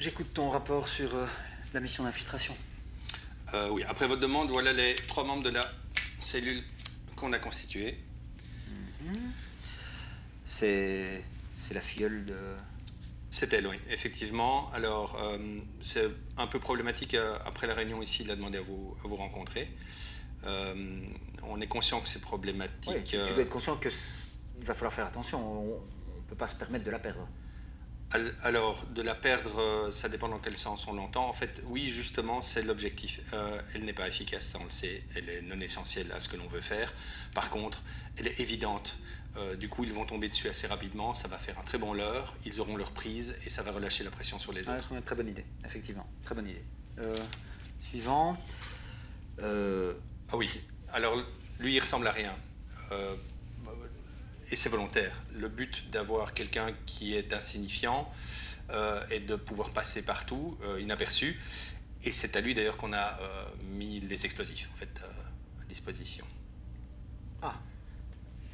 J'écoute ton rapport sur la mission d'infiltration. Oui, après votre demande, voilà les 3 membres de la cellule qu'on a constituée. C'est la filleule de... C'est elle, oui, effectivement. Alors, c'est un peu problématique après la réunion ici, il a demandé à vous rencontrer. On est conscient que c'est problématique. Oui, tu dois être conscient qu'il va falloir faire attention, on ne peut pas se permettre de la perdre. Alors, de la perdre, ça dépend dans quel sens on l'entend. En fait, oui, justement, c'est l'objectif. Elle n'est pas efficace, ça on le sait. Elle est non essentielle à ce que l'on veut faire. Par contre, elle est évidente. Du coup, ils vont tomber dessus assez rapidement. Ça va faire un très bon leurre. Ils auront leur prise et ça va relâcher la pression sur les autres. Très bonne idée, effectivement. Très bonne idée. Suivant. Ah oui. Alors, lui, il ressemble à rien. Et c'est volontaire. Le but d'avoir quelqu'un qui est insignifiant est de pouvoir passer partout, inaperçu. Et c'est à lui d'ailleurs qu'on a mis les explosifs en fait, à disposition. Ah,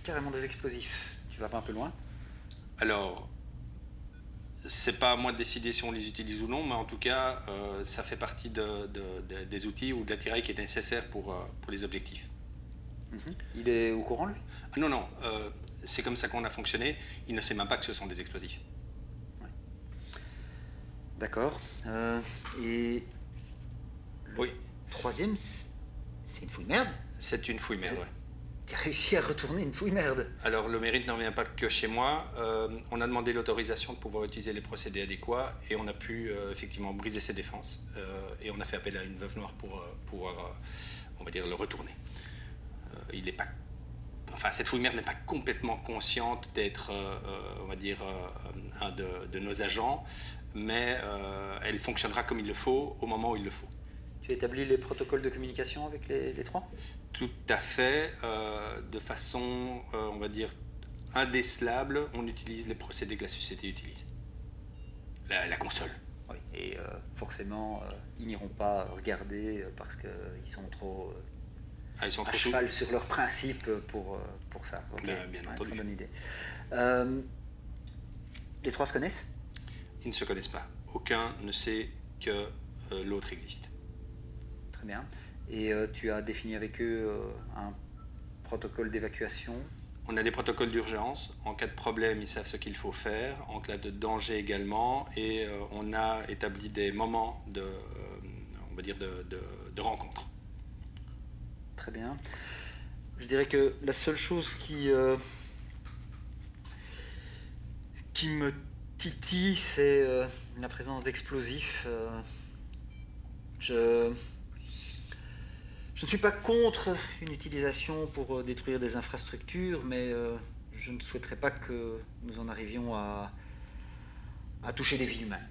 carrément des explosifs. Tu vas pas un peu loin? Alors, c'est pas à moi de décider si on les utilise ou non, mais en tout cas, ça fait partie des outils ou de l'attirail qui est nécessaire pour les objectifs. Il est au courant, lui? Ah non, non. C'est comme ça qu'on a fonctionné. Il ne sait même pas que ce sont des explosifs. Ouais. D'accord. Et oui. Troisième, c'est une fouille merde? C'est une fouille merde, oui. Tu as réussi à retourner une fouille merde? Alors le mérite n'en vient pas que chez moi. On a demandé l'autorisation de pouvoir utiliser les procédés adéquats et on a pu effectivement briser ses défenses. Et on a fait appel à une veuve noire pour pouvoir, on va dire, le retourner. Il n'est pas... Enfin, cette fouille merde n'est pas complètement consciente d'être, on va dire, un de nos agents, mais elle fonctionnera comme il le faut, au moment où il le faut. Tu as établi les protocoles de communication avec les trois? Tout à fait. De façon, on va dire, indécelable, on utilise les procédés que la société utilise. La console. Oui, et forcément, ils n'iront pas regarder parce qu'ils sont trop... ils sont à cheval sur leurs principes pour ça. Okay. Bien entendu. Très bonne idée. Les trois se connaissent? Ils ne se connaissent pas. Aucun ne sait que l'autre existe. Très bien. Et tu as défini avec eux un protocole d'évacuation? On a des protocoles d'urgence. En cas de problème, ils savent ce qu'il faut faire. En cas de danger également. Et on a établi des moments on va dire de rencontre. Très bien. Je dirais que la seule chose qui me titille, c'est la présence d'explosifs. Je ne suis pas contre une utilisation pour détruire des infrastructures, mais je ne souhaiterais pas que nous en arrivions à toucher des vies humaines.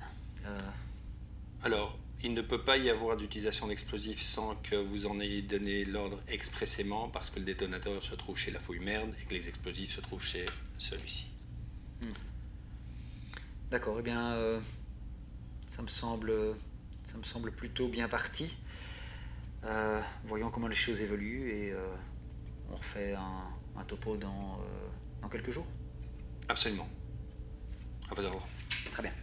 Alors, il ne peut pas y avoir d'utilisation d'explosifs sans que vous en ayez donné l'ordre expressément, parce que le détonateur se trouve chez la fouille merde et que les explosifs se trouvent chez celui-ci. D'accord, eh bien, ça me semble plutôt bien parti. Voyons comment les choses évoluent et on refait un topo dans quelques jours. Absolument. À vos ordres. Très bien.